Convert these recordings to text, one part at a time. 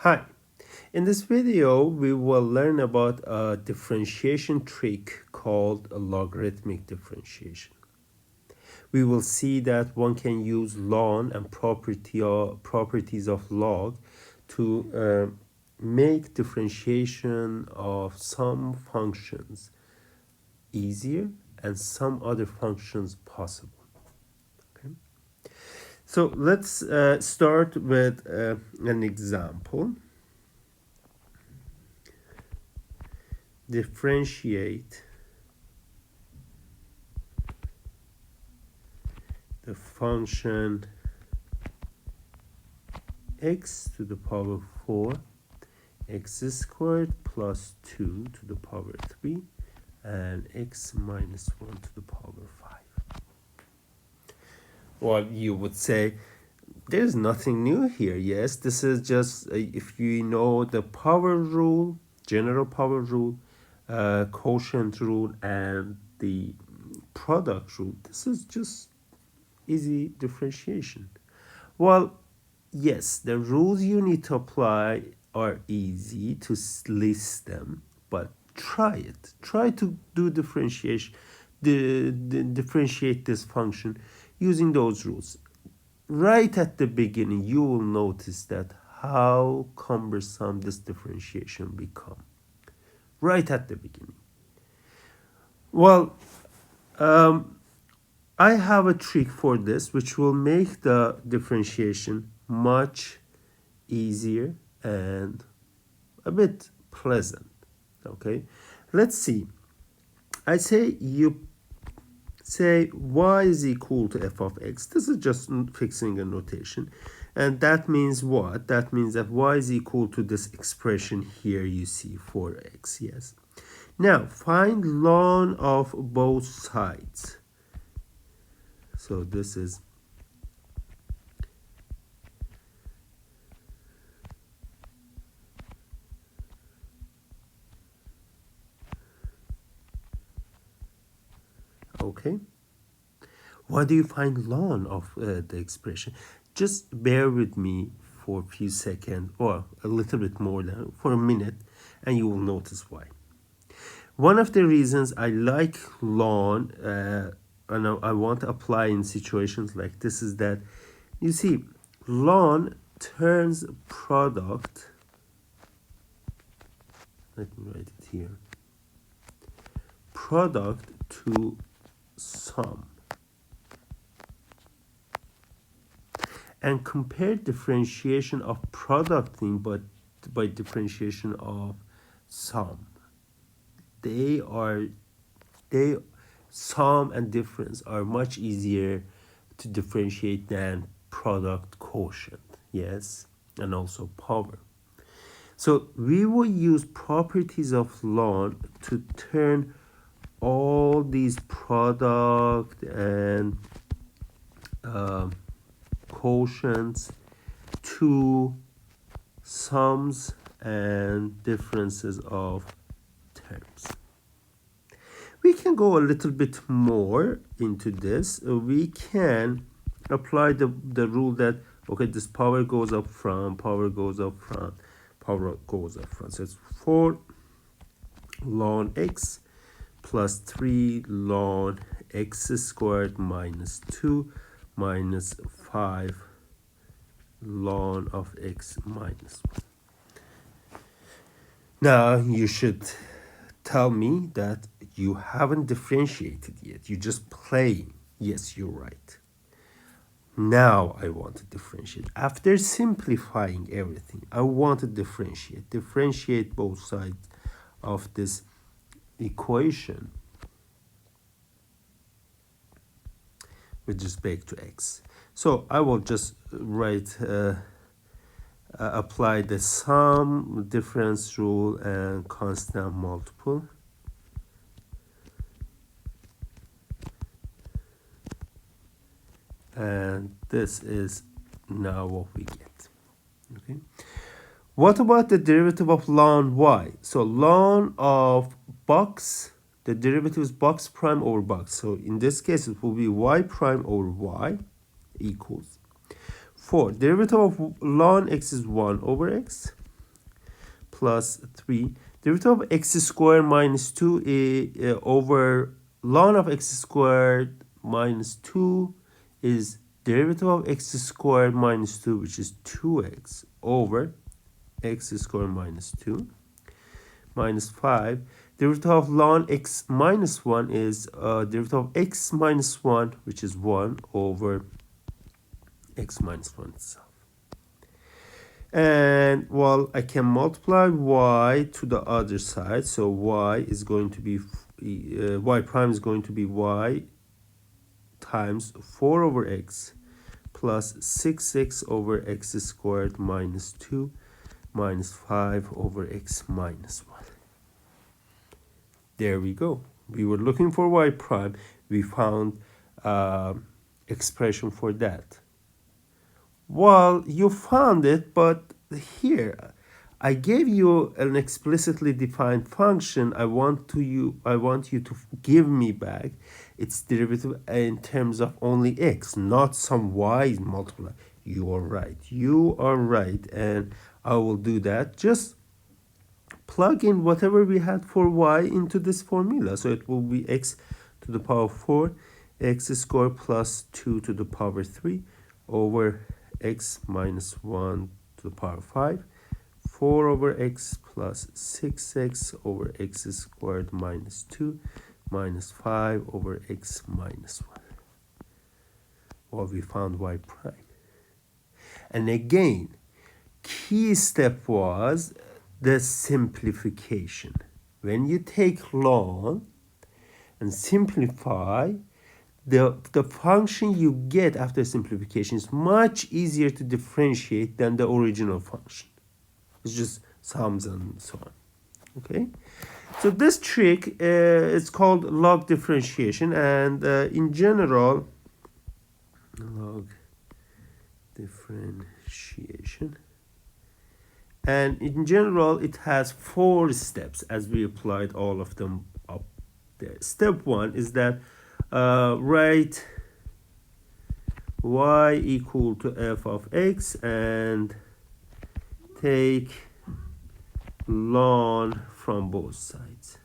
Hi, in this video we will learn about a differentiation trick called a logarithmic differentiation. We will see that one can use ln and properties of log to make differentiation of some functions easier and some other functions possible. Okay? So let's start with an example. Differentiate the function x to the power 4, x squared plus 2 to the power 3, and x minus 1 to the power 5. Well, you would say, there's nothing new here. Yes, this is just, if you know the power rule, general power rule, quotient rule, and the product rule, this is just easy differentiation. Well, yes, the rules you need to apply are easy to list them, but try it. Try to do differentiation, differentiate this function using those rules. Right at the beginning, you will notice that how cumbersome this differentiation become. Right at the beginning. Well, I have a trick for this which will make the differentiation much easier and a bit pleasant. Okay, let's see. I say you say y is equal to f of x. This is just fixing a notation. And that means what? That means that y is equal to this expression here you see, 4x, yes. Now, find ln of both sides. So this is okay. What do you find ln of the expression? Just bear with me for a few seconds or a little bit more than for a minute, and you will notice why. One of the reasons I like ln and I want to apply in situations like this is that, you see, ln turns product, let me write it here, product to sum. And compare differentiation of product thing but by differentiation of sum. Sum and difference are much easier to differentiate than product quotient, yes, and also power. So we will use properties of ln to turn all these product and quotients to sums and differences of terms. We can go a little bit more into this. We can apply the rule that, okay, this power goes up front, power goes up front, power goes up front. So it's 4 ln x plus 3 ln x squared minus 2 minus 5 ln of x minus 1. Now you should tell me that you haven't differentiated yet. You're just playing. Yes, you're right. Now I want to differentiate. After simplifying everything, I want to differentiate. Differentiate both sides of this equation with respect to x. So I will just write apply the sum difference rule and constant multiple. And this is now what we get. Okay. What about the derivative of ln y? So ln of box, the derivative is box prime over box. So in this case, it will be y prime over y equals 4. Derivative of ln x is 1 over x. plus 3. Derivative of x squared minus 2 is, over ln of x squared minus 2 is derivative of x squared minus 2, which is 2x over x squared minus 2 minus 5. Derivative of ln x minus 1 is derivative of x minus 1, which is 1 over x minus 1 itself. And well, I can multiply y to the other side, so y is going to be y prime is going to be y times 4 over x plus 6x over x squared minus 2 minus 5 over x minus 1. There we go. We were looking for y prime. We found expression for that. Well, you found it, but here I gave you an explicitly defined function. I want you to give me back its derivative in terms of only x, not some y multiply. You are right. You are right, and I will do that. Just plug in whatever we had for y into this formula. So it will be x to the power 4, x squared plus 2 to the power 3 over x minus 1 to the power 5, 4 over x plus 6x over x squared minus 2 minus 5 over x minus 1. Well, we found y prime. And again, key step was the simplification. When you take ln and simplify, the function you get after simplification is much easier to differentiate than the original function. It's just sums and so on. Okay, so this trick is called log differentiation, and in general, log differentiation, and in general it has 4 steps, as we applied all of them up there. Step 1 is that write y equal to f of x and take ln from both sides.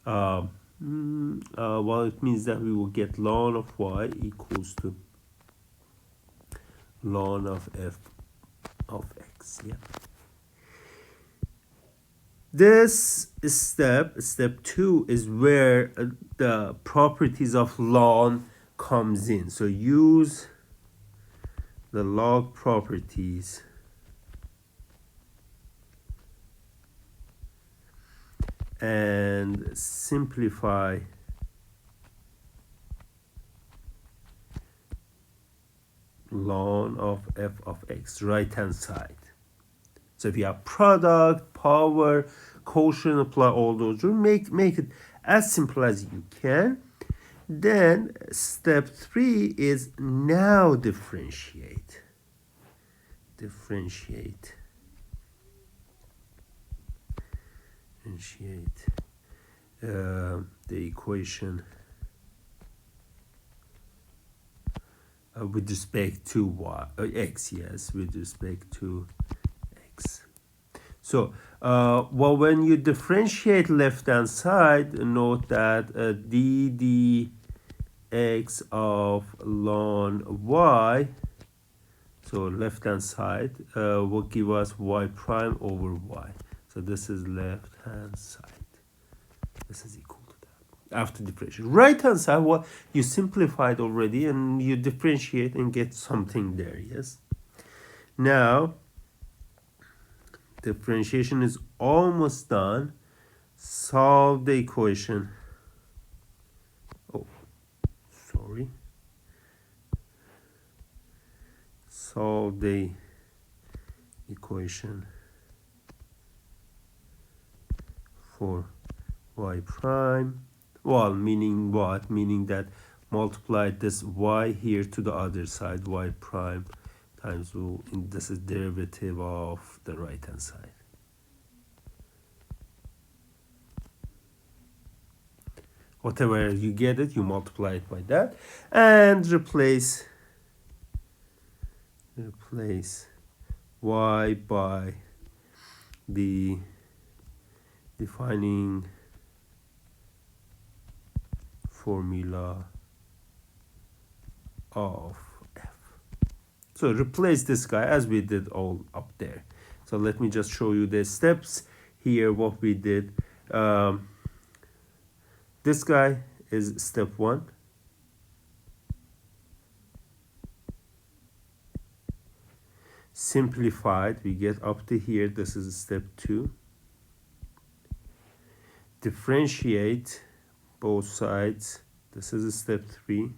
Well, it means that we will get ln of y equals to ln of f of x. Yeah. This step 2, is where the properties of ln comes in. So use the log properties and simplify ln of f of x, right hand side. So if you have product, power, quotient, apply all those rules, make it as simple as you can. Then step 3 is now differentiate the equation with respect to y, x, yes, with respect to x. So, well, when you differentiate left hand side, note that ddx of ln y, so left hand side, will give us y prime over y. So this is left hand side. This is equal to that. After differentiation, right hand side, well, you simplified already and you differentiate and get something there. Yes. Now, differentiation is almost done. Solve the equation. Oh, sorry. Solve the equation for y prime. Well, meaning what? Meaning that multiply this y here to the other side, y prime times this is derivative of the right hand side. Whatever you get it, you multiply it by that and replace replace y by the defining formula of f. So replace this guy as we did all up there. So let me just show you the steps here, what we did. This guy is step 1. Simplified, we get up to here. This is step 2. Differentiate both sides. This is step 3.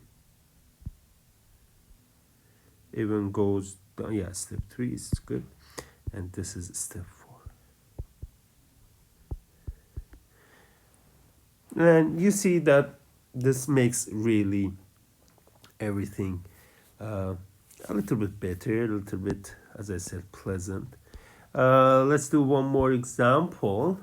Even goes down. Yeah, step 3 is good. And this is step 4. And you see that this makes really everything a little bit better, a little bit, as I said, pleasant. Let's do one more example.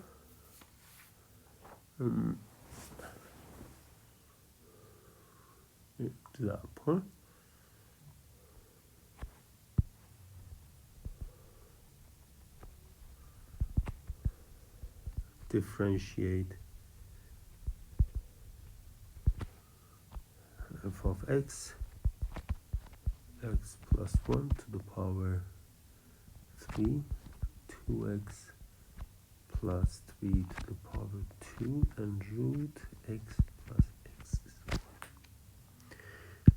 Differentiate f of x plus 1 to the power 3, 2x plus 3 to the power 2, and root x plus x is 1.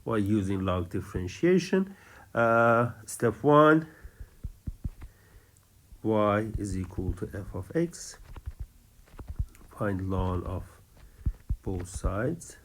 While using log differentiation, step 1, y is equal to f of x. Find ln of both sides.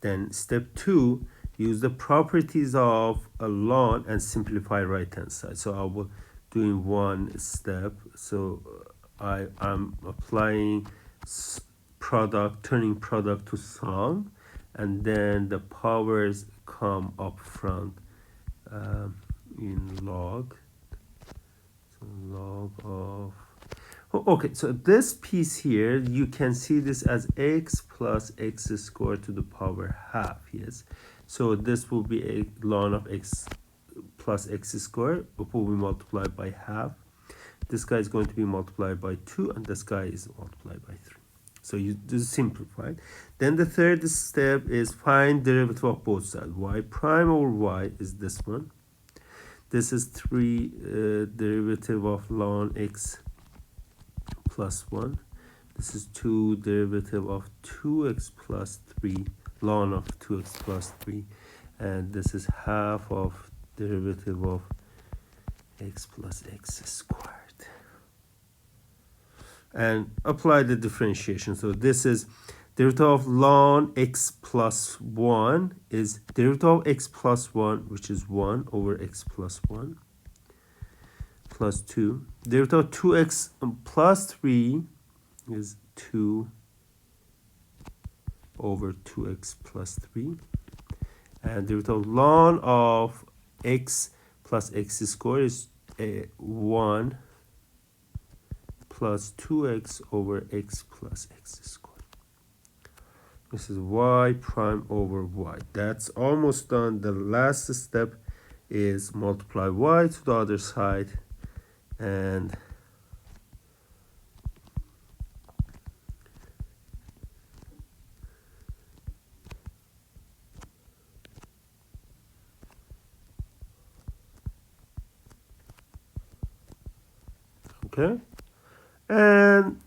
Then step 2, use the properties of a ln and simplify right hand side. So I will doing one step. So I'm applying product, turning product to sum, and then the powers come up front in log. So log of, okay, so this piece here, you can see this as x plus x squared to the power half. Yes, so this will be a ln of x plus x squared, will be multiplied by half. This guy is going to be multiplied by 2, and this guy is multiplied by 3. So you just simplify. Then the third step is find derivative of both sides. Y prime over y is this one. This is 3 derivative of ln x plus 1. This is 2 derivative of 2x plus 3, ln of 2x plus 3. And this is half of derivative of x plus x squared. And apply the differentiation. So this is derivative of ln x plus 1 is derivative of x plus 1, which is 1 over x plus 1, plus 2. Derivative of 2x plus 3 is 2 over 2x plus 3. And derivative of ln of x plus x squared is 1 plus 2x over x plus x squared. This is y prime over y. That's almost done. The last step is multiply y to the other side, and okay, and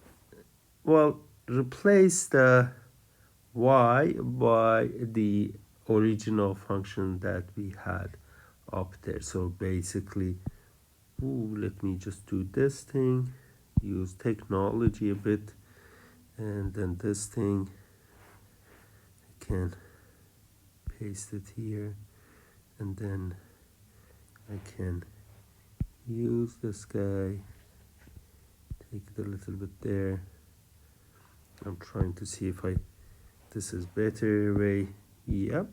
well, replace the y by the original function that we had up there. So basically, let me just do this thing, use technology a bit, and then this thing, I can paste it here, and then I can use this guy, take it a little bit there. I'm trying to see if this is better way. Yep.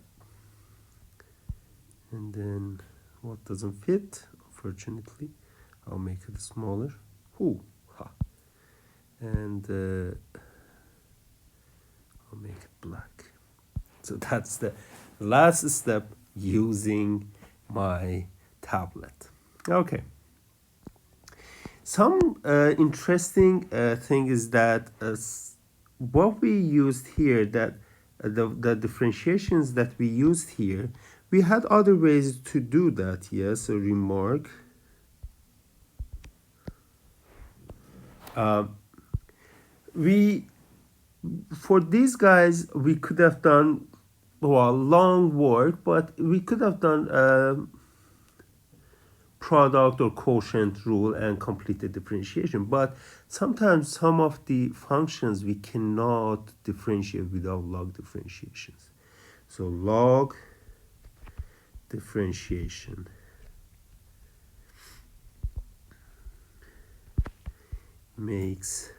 And then what doesn't fit, unfortunately, I'll make it smaller. Ooh, ha. and I'll make it black. So that's the last step using my tablet. Okay. Some interesting thing is that what we used here, that the differentiations that we used here, we had other ways to do that. Yes, so remark. We for these guys we could have done long work, but we could have done product or quotient rule and complete the differentiation. But sometimes some of the functions we cannot differentiate without log differentiations. So log differentiation makes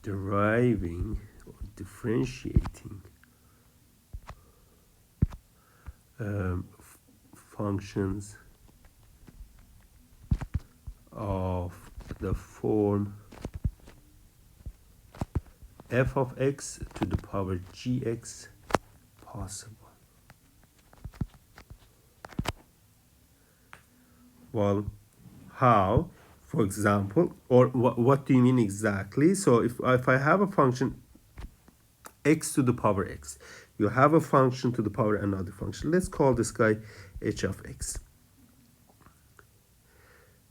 deriving or differentiating functions of the form f of x to the power gx possible. Well, how? For example, or what do you mean exactly? So if I have a function x to the power x, you have a function to the power another function. Let's call this guy h of x.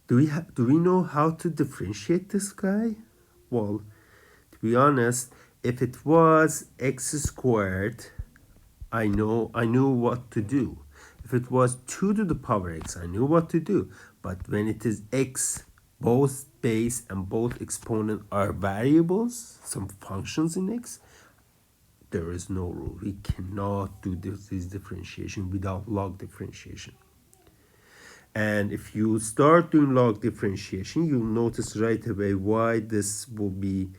Do we know how to differentiate this guy? Well, to be honest, if it was x squared, I knew what to do. If it was 2 to the power x, I knew what to do. But when it is x, both base and both exponent are variables, some functions in x, there is no rule. We cannot do this differentiation without log differentiation. And if you start doing log differentiation, you'll notice right away why this will be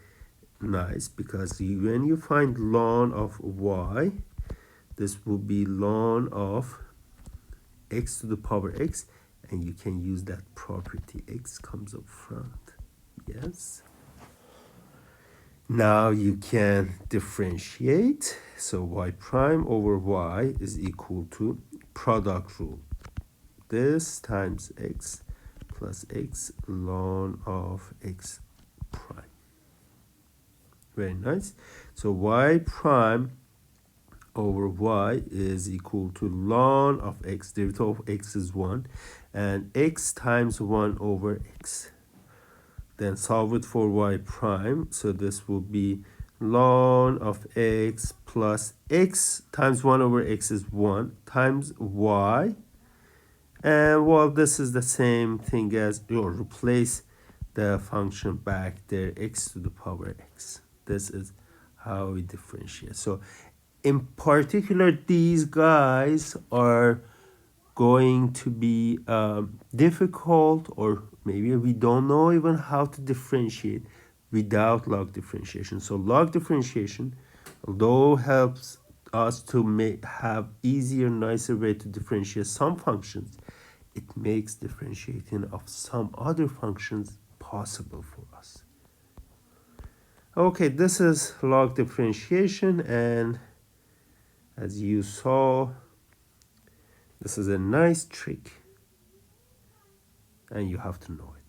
nice, because when you find ln of y, this will be ln of x to the power x, and you can use that property, x comes up front. Yes. Now you can differentiate. So y prime over y is equal to product rule. This times x plus x ln of x prime. Very nice. So y prime over y is equal to ln of x, derivative of x is 1, and x times 1 over x. Then solve it for y prime, so this will be ln of x plus x times 1 over x is 1 times y. And well, this is the same thing as, or replace the function back there, x to the power x. This is how we differentiate. So in particular, these guys are going to be difficult, or maybe we don't know even how to differentiate without log differentiation. So log differentiation, although helps us to have easier, nicer way to differentiate some functions, it makes differentiating of some other functions possible for us. Okay, this is log differentiation, and as you saw, this is a nice trick, and you have to know it.